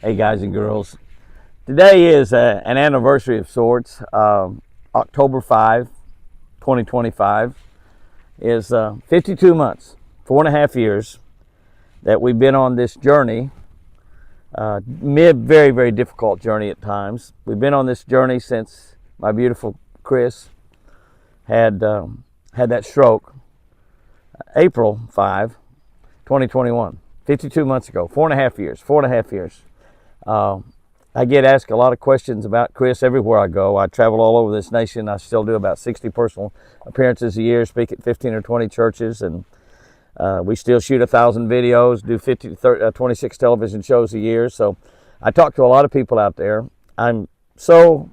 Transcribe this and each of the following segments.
Hey guys and girls, today is an anniversary of sorts. October 5, 2025 is 52 months, 4.5 years that we've been on this journey. Very, very difficult journey at times. We've been on this journey since my beautiful Chris had that stroke, April 5, 2021, 52 months ago, 4.5 years. I get asked a lot of questions about Chris everywhere I go. I travel all over this nation. I still do about 60 personal appearances a year, speak at 15 or 20 churches, and we still shoot 1,000 videos, do 26 television shows a year. So I talk to a lot of people out there. I'm so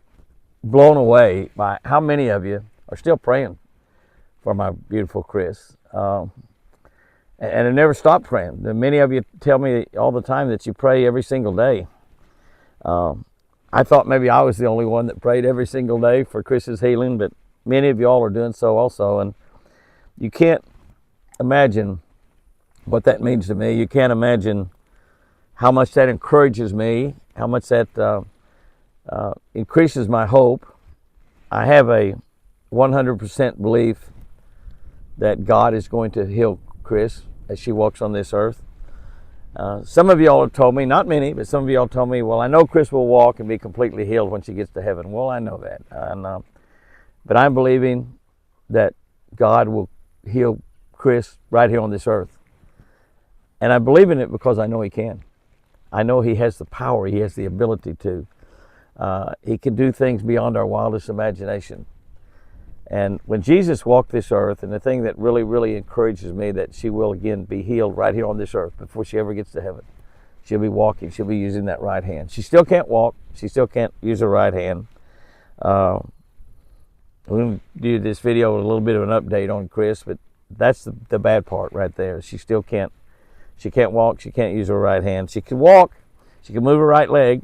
blown away by how many of you are still praying for my beautiful Chris. And I never stopped praying. Many of you tell me all the time that you pray every single day. I thought maybe I was the only one that prayed every single day for Chris's healing, but many of y'all are doing so also. And you can't imagine what that means to me. You can't imagine how much that encourages me, how much that increases my hope. I have a 100% belief that God is going to heal Chris as she walks on this earth. Some of y'all have told me, not many, but some of y'all told me, well, I know Chris will walk and be completely healed when she gets to heaven. Well, I know that. But I'm believing that God will heal Chris right here on this earth. And I believe in it because I know He can. I know He has the power. He has the ability to. He can do things beyond our wildest imagination. And when Jesus walked this earth, and the thing that really, really encourages me that she will again be healed right here on this earth before she ever gets to heaven. She'll be walking. She'll be using that right hand. She still can't walk. She still can't use her right hand. We're going to do this video with a little bit of an update on Chris, but that's the bad part right there. She still can't. She can't walk. She can't use her right hand. She can walk. She can move her right leg.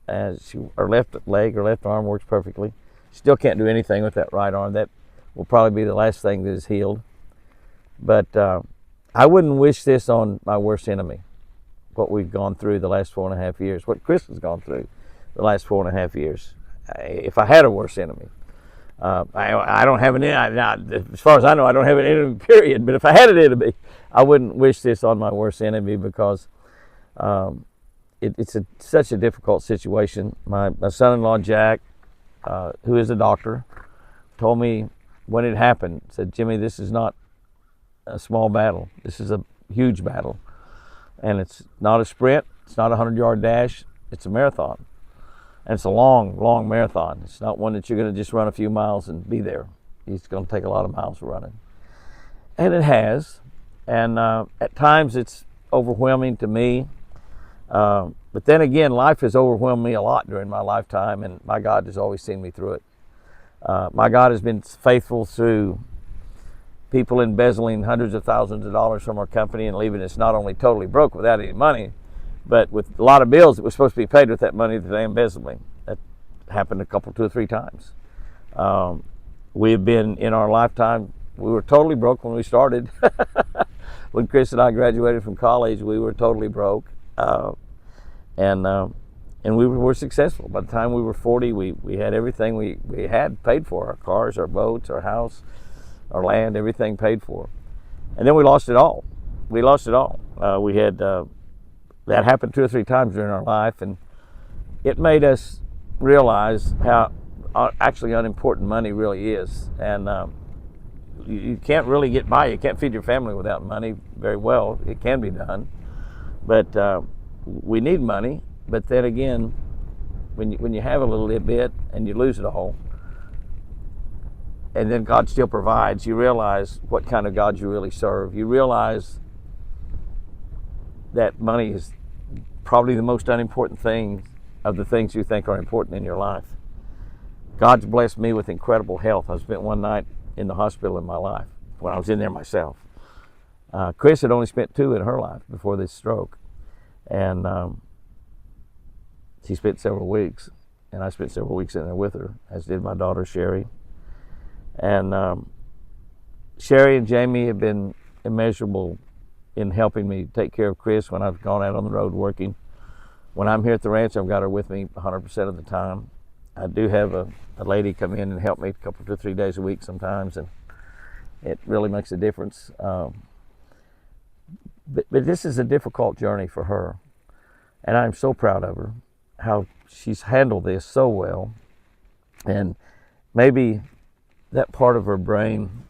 Her left leg, her left arm works perfectly. Still can't do anything with that right arm. That will probably be the last thing that is healed. But I wouldn't wish this on my worst enemy, what we've gone through the last 4.5 years, what Chris has gone through the last 4.5 years. If I had a worst enemy, I don't have an enemy. As far as I know, I don't have an enemy, period. But if I had an enemy, I wouldn't wish this on my worst enemy because it's such a difficult situation. My son-in-law, Jack, who is a doctor, told me when it happened, said, Jimmy, this is not a small battle. This is a huge battle. And it's not a sprint. It's not a 100-yard dash. It's a marathon. And it's a long, long marathon. It's not one that you're going to just run a few miles and be there. It's going to take a lot of miles running. And it has. And at times it's overwhelming to me. But then again, life has overwhelmed me a lot during my lifetime, and my God has always seen me through it. My God has been faithful through people embezzling hundreds of thousands of dollars from our company and leaving us not only totally broke without any money, but with a lot of bills that were supposed to be paid with that money that they embezzled me. That happened 2 or 3 times. We have been, in our lifetime, we were totally broke when we started. When Chris and I graduated from college, we were totally broke. And we were successful. By the time we were 40, we had everything we had paid for: our cars, our boats, our house, our land, everything paid for. And then we lost it all. We lost it all. We had that happened 2 or 3 times during our life, and it made us realize how actually unimportant money really is. And you can't really get by. You can't feed your family without money very well. It can be done, but we need money. But then again, when you have a little bit and you lose it all, and then God still provides, you realize what kind of God you really serve. You realize that money is probably the most unimportant thing of the things you think are important in your life. God's blessed me with incredible health. I spent one night in the hospital in my life when I was in there myself. Chris had only spent 2 in her life before this stroke. And she spent several weeks, and I spent several weeks in there with her, as did my daughter, Sherry. And Sherry and Jamie have been immeasurable in helping me take care of Chris when I've gone out on the road working. When I'm here at the ranch, I've got her with me 100% of the time. I do have a lady come in and help me a couple to 3 days a week sometimes, and it really makes a difference. But this is a difficult journey for her, and I'm so proud of her, how she's handled this so well. And maybe that part of her brain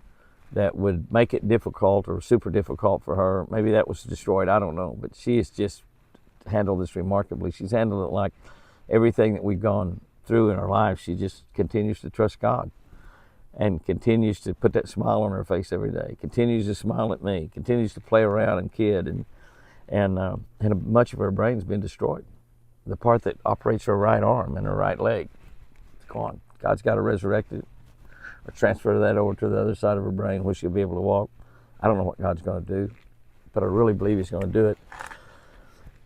that would make it difficult or super difficult for her, maybe that was destroyed, I don't know. But she has just handled this remarkably. She's handled it like everything that we've gone through in our lives. She just continues to trust God and continues to put that smile on her face every day, continues to smile at me, continues to play around and kid, and much of her brain's been destroyed. The part that operates her right arm and her right leg, it's gone. God's got to resurrect it or transfer that over to the other side of her brain where she'll be able to walk. I don't know what God's going to do, but I really believe He's going to do it.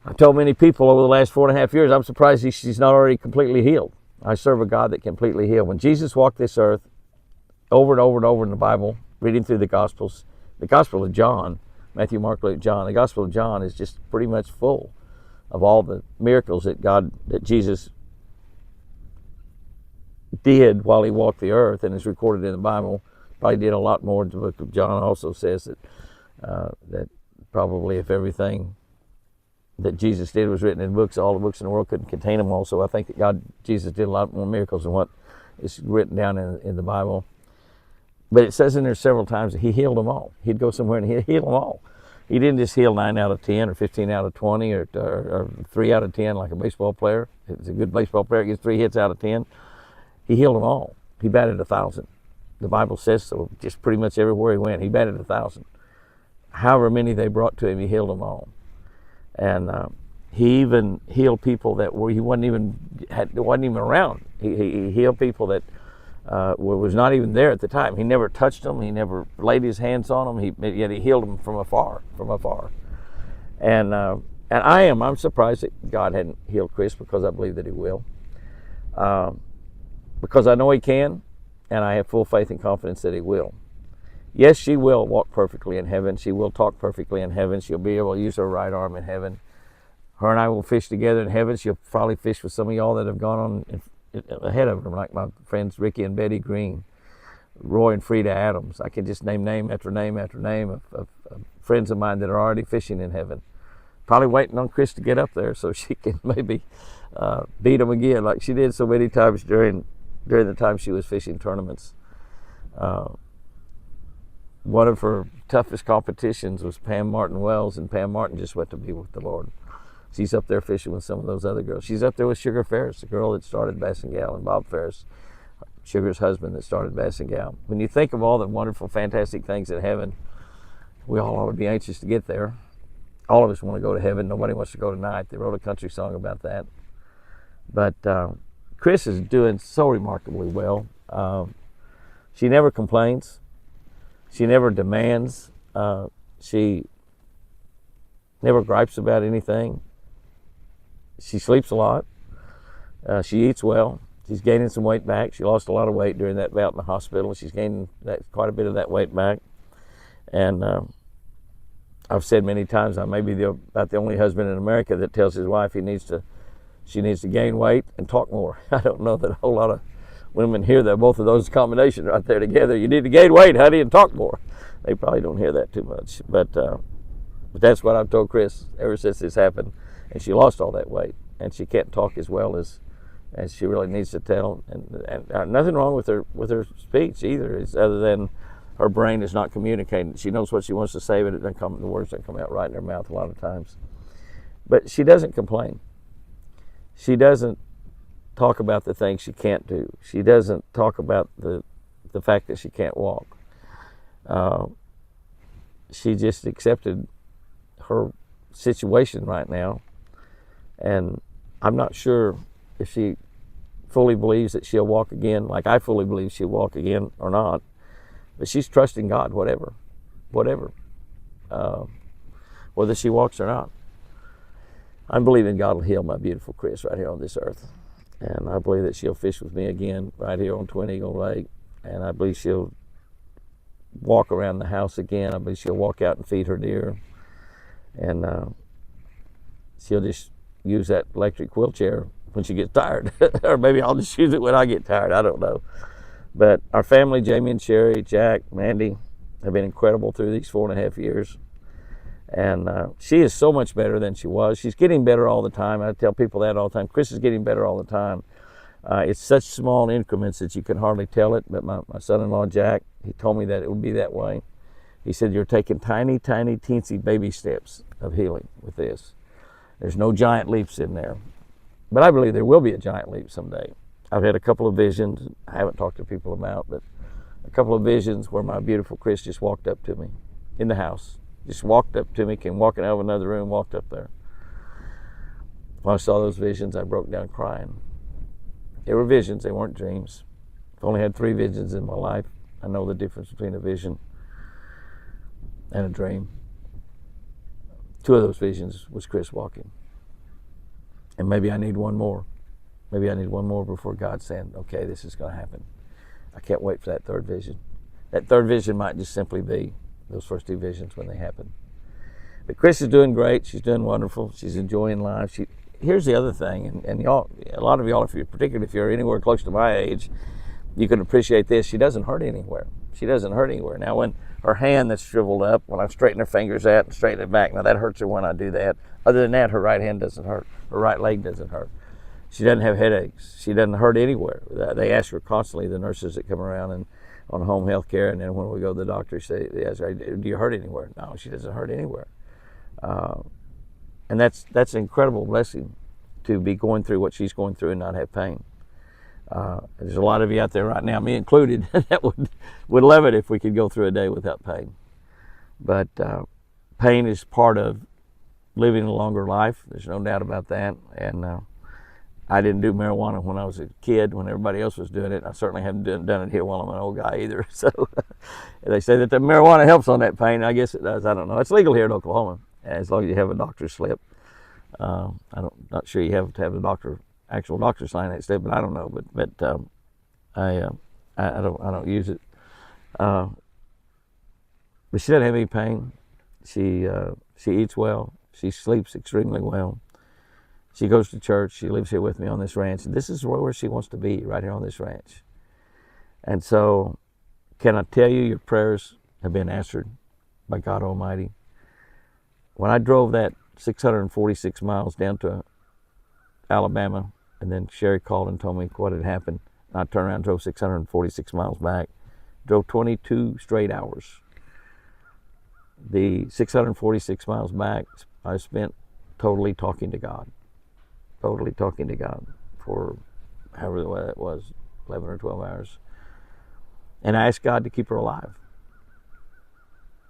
I've told many people over the last 4.5 years, I'm surprised she's not already completely healed. I serve a God that completely healed. When Jesus walked this earth, over and over and over in the Bible, reading through the Gospels, the Gospel of John, Matthew, Mark, Luke, John, the Gospel of John is just pretty much full of all the miracles that Jesus did while He walked the earth, and is recorded in the Bible. Probably did a lot more. The book of John also says that probably if everything that Jesus did was written in books, all the books in the world couldn't contain them all. So I think that Jesus did a lot more miracles than what is written down in the Bible. But it says in there several times that He healed them all. He'd go somewhere and He'd heal them all. He didn't just heal 9 out of 10 or 15 out of 20 or 3 out of 10 like a baseball player. If it's a good baseball player, gets 3 hits out of 10. He healed them all. He batted 1,000. The Bible says so. Just pretty much everywhere He went, He batted 1,000. However many they brought to Him, He healed them all. And He even healed people that He wasn't even around. He healed people that was not even there at the time. He never touched them. He never laid His hands on them. Yet He healed them from afar. And I'm surprised that God hadn't healed Chris, because I believe that He will. Because I know He can, and I have full faith and confidence that He will. Yes, she will walk perfectly in heaven. She will talk perfectly in heaven. She'll be able to use her right arm in heaven. Her and I will fish together in heaven. She'll probably fish with some of y'all that have gone on ahead of her, like my friends Ricky and Betty Green, Roy and Frida Adams. I can just name name after name after name of friends of mine that are already fishing in heaven. Probably waiting on Chris to get up there so she can maybe beat them again like she did so many times during the time she was fishing tournaments. One of her toughest competitions was Pam Martin Wells, and Pam Martin just went to be with the Lord. She's up there fishing with some of those other girls. She's up there with Sugar Ferris, the girl that started Bass and Gal, and Bob Ferris, Sugar's husband, that started Bass and Gal. When you think of all the wonderful, fantastic things in heaven, we all ought to be anxious to get there. All of us want to go to heaven. Nobody wants to go tonight. They wrote a country song about that. But Chris is doing so remarkably well. She never complains. She never demands. She never gripes about anything. She sleeps a lot. She eats well. She's gaining some weight back. She lost a lot of weight during that bout in the hospital. She's gaining quite a bit of that weight back. And I've said many times, I may be about the only husband in America that tells his wife she needs to gain weight and talk more. I don't know that a whole lot of women hear that, both of those combinations right there together. You need to gain weight, honey, and talk more. They probably don't hear that too much. But that's what I've told Chris ever since this happened. And she lost all that weight, and she can't talk as well as she really needs to tell. And nothing wrong with her speech either, other than her brain is not communicating. She knows what she wants to say, but the words don't come out right in her mouth a lot of times. But she doesn't complain. She doesn't talk about the things she can't do. She doesn't talk about the fact that she can't walk. She just accepted her situation right now, and I'm not sure if she fully believes that she'll walk again, like I fully believe she'll walk again or not, but she's trusting God, whatever, whether she walks or not. I'm believing God will heal my beautiful Chris right here on this earth, and I believe that she'll fish with me again right here on Twin Eagle Lake, and I believe she'll walk around the house again. I believe she'll walk out and feed her deer, and she'll just use that electric wheelchair when she gets tired. Or maybe I'll just use it when I get tired. I don't know. But our family, Jamie and Sherry, Jack, Mandy, have been incredible through these 4.5 years. And she is so much better than she was. She's getting better all the time. I tell people that all the time. Chris is getting better all the time. It's such small increments that you can hardly tell it. But my son-in-law, Jack, he told me that it would be that way. He said, you're taking tiny, tiny, teensy baby steps of healing with this. There's no giant leaps in there. But I believe there will be a giant leap someday. I've had a couple of visions I haven't talked to people about, but a couple of visions where my beautiful Chris just walked up to me in the house. Just walked up to me, came walking out of another room, walked up there. When I saw those visions, I broke down crying. They were visions, they weren't dreams. I've only had 3 visions in my life. I know the difference between a vision and a dream. 2 of those visions was Chris walking. And maybe I need one more. Maybe I need one more before God's saying, okay, this is going to happen. I can't wait for that 3rd vision. That 3rd vision might just simply be those first 2 visions when they happen. But Chris is doing great. She's doing wonderful. She's enjoying life. Here's the other thing, and y'all, a lot of y'all, particularly if you're anywhere close to my age, you can appreciate this. She doesn't hurt anywhere. She doesn't hurt anywhere. Now, when her hand that's shriveled up, when I straighten her fingers out and straighten it back, now that hurts her when I do that. Other than that, her right hand doesn't hurt. Her right leg doesn't hurt. She doesn't have headaches. She doesn't hurt anywhere. They ask her constantly, the nurses that come around and on home health care, and then when we go to the doctor, they ask her, do you hurt anywhere? No, she doesn't hurt anywhere. And that's an incredible blessing to be going through what she's going through and not have pain. There's a lot of you out there right now, me included, that would love it if we could go through a day without pain. But pain is part of living a longer life. There's no doubt about that. And I didn't do marijuana when I was a kid, when everybody else was doing it. I certainly haven't done it here while I'm an old guy either. So they say that the marijuana helps on that pain. I guess it does. I don't know. It's legal here in Oklahoma, as long as you have a doctor's slip. Not sure you have to have a actual doctor sign that slip, but I don't know. But I don't use it. But she doesn't have any pain. She eats well. She sleeps extremely well. She goes to church. She lives here with me on this ranch. And this is where she wants to be, right here on this ranch. And so, can I tell you, your prayers have been answered by God Almighty. When I drove that 646 miles down to Alabama, and then Sherry called and told me what had happened, I turned around and drove 646 miles back. Drove 22 straight hours. The 646 miles back, I spent totally talking to God. Totally talking to God for however the way that was, 11 or 12 hours. And I asked God to keep her alive.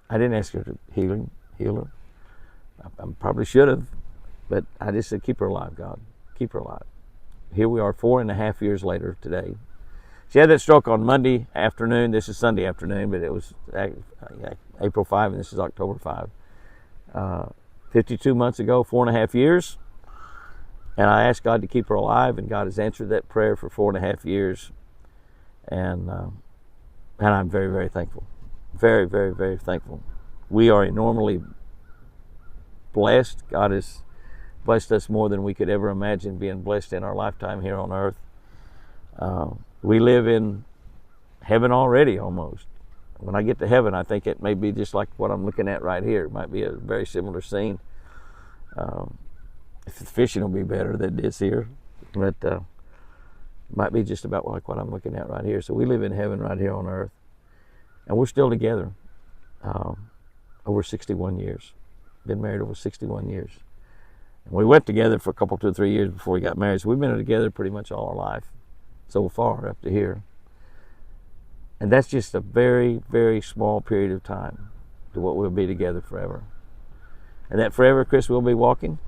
I didn't ask her to heal her. I probably should have, but I just said, keep her alive, God. Keep her alive. Here we are 4.5 years later today. She had that stroke on Monday afternoon. This is Sunday afternoon, but it was April 5 and this is October 5. 52 months ago, 4.5 years. And I asked God to keep her alive, and God has answered that prayer for 4.5 years. And I'm very, very thankful. Very, very, very thankful. We are enormously blessed. God has blessed us more than we could ever imagine being blessed in our lifetime here on earth. We live in heaven already, almost. When I get to heaven, I think it may be just like what I'm looking at right here. It might be a very similar scene. If the fishing will be better than this here, but it might be just about like what I'm looking at right here. So we live in heaven right here on earth, and we're still together over 61 years. Been married over 61 years. And we went together for a couple, 2 or 3 years before we got married. So we've been together pretty much all our life so far up to here. And that's just a very, very small period of time to what we'll be together forever. And that forever, Chris will be walking.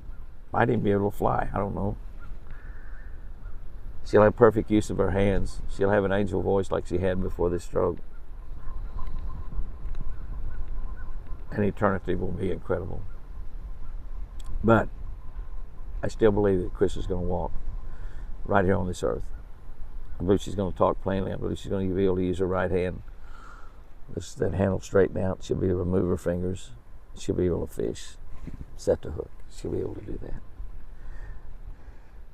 Might even be able to fly. I don't know. She'll have perfect use of her hands. She'll have an angel voice like she had before this stroke. And eternity will be incredible. But I still believe that Chris is going to walk right here on this earth. I believe she's going to talk plainly. I believe she's going to be able to use her right hand. That hand will straighten out. She'll be able to move her fingers. She'll be able to fish, set the hook. She'll be able to do that.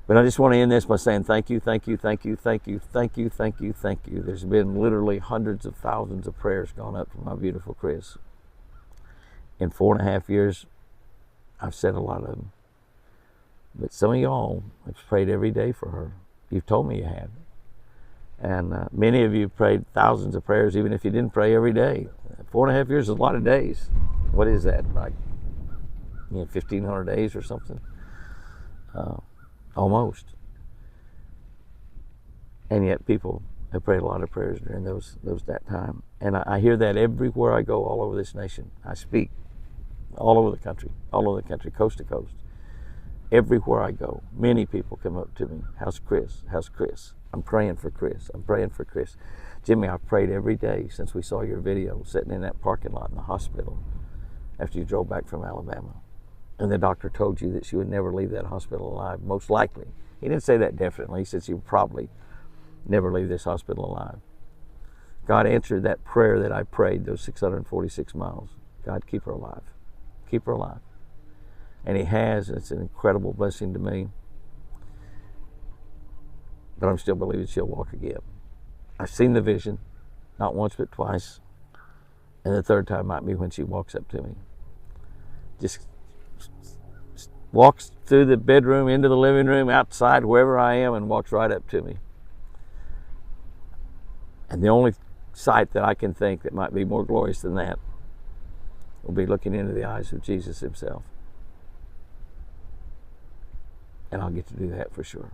But I just want to end this by saying thank you, thank you, thank you, thank you, thank you, thank you, thank you. There's been literally hundreds of thousands of prayers gone up for my beautiful Chris. In 4.5 years, I've said a lot of them. But some of y'all have prayed every day for her. You've told me you have. And many of you prayed thousands of prayers, even if you didn't pray every day. 4.5 years is a lot of days. What is that, like 1,500 days or something? Almost. And yet people have prayed a lot of prayers during that time. And I hear that everywhere I go, all over this nation. I speak all over the country, coast to coast. Everywhere I go, many people come up to me. How's Chris? How's Chris? I'm praying for Chris. I'm praying for Chris. Jimmy, I've prayed every day since we saw your video sitting in that parking lot in the hospital after you drove back from Alabama. And the doctor told you that she would never leave that hospital alive, most likely. He didn't say that definitely. He said she would probably never leave this hospital alive. God answered that prayer that I prayed, those 646 miles. God, keep her alive. Keep her alive. And He has. It's an incredible blessing to me. But I'm still believing she'll walk again. I've seen the vision, not once but twice. And the third time might be when she walks up to me. Just walks through the bedroom, into the living room, outside, wherever I am, and walks right up to me. And the only sight that I can think that might be more glorious than that will be looking into the eyes of Jesus Himself. And I'll get to do that for sure.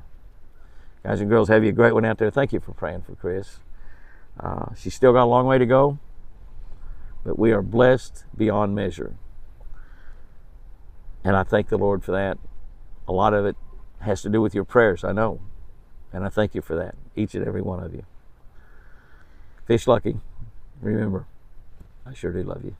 Guys and girls, have you a great one out there. Thank you for praying for Chris. She's still got a long way to go, but we are blessed beyond measure. And I thank the Lord for that. A lot of it has to do with your prayers, I know. And I thank you for that, each and every one of you. Fish lucky. Remember, I sure do love you.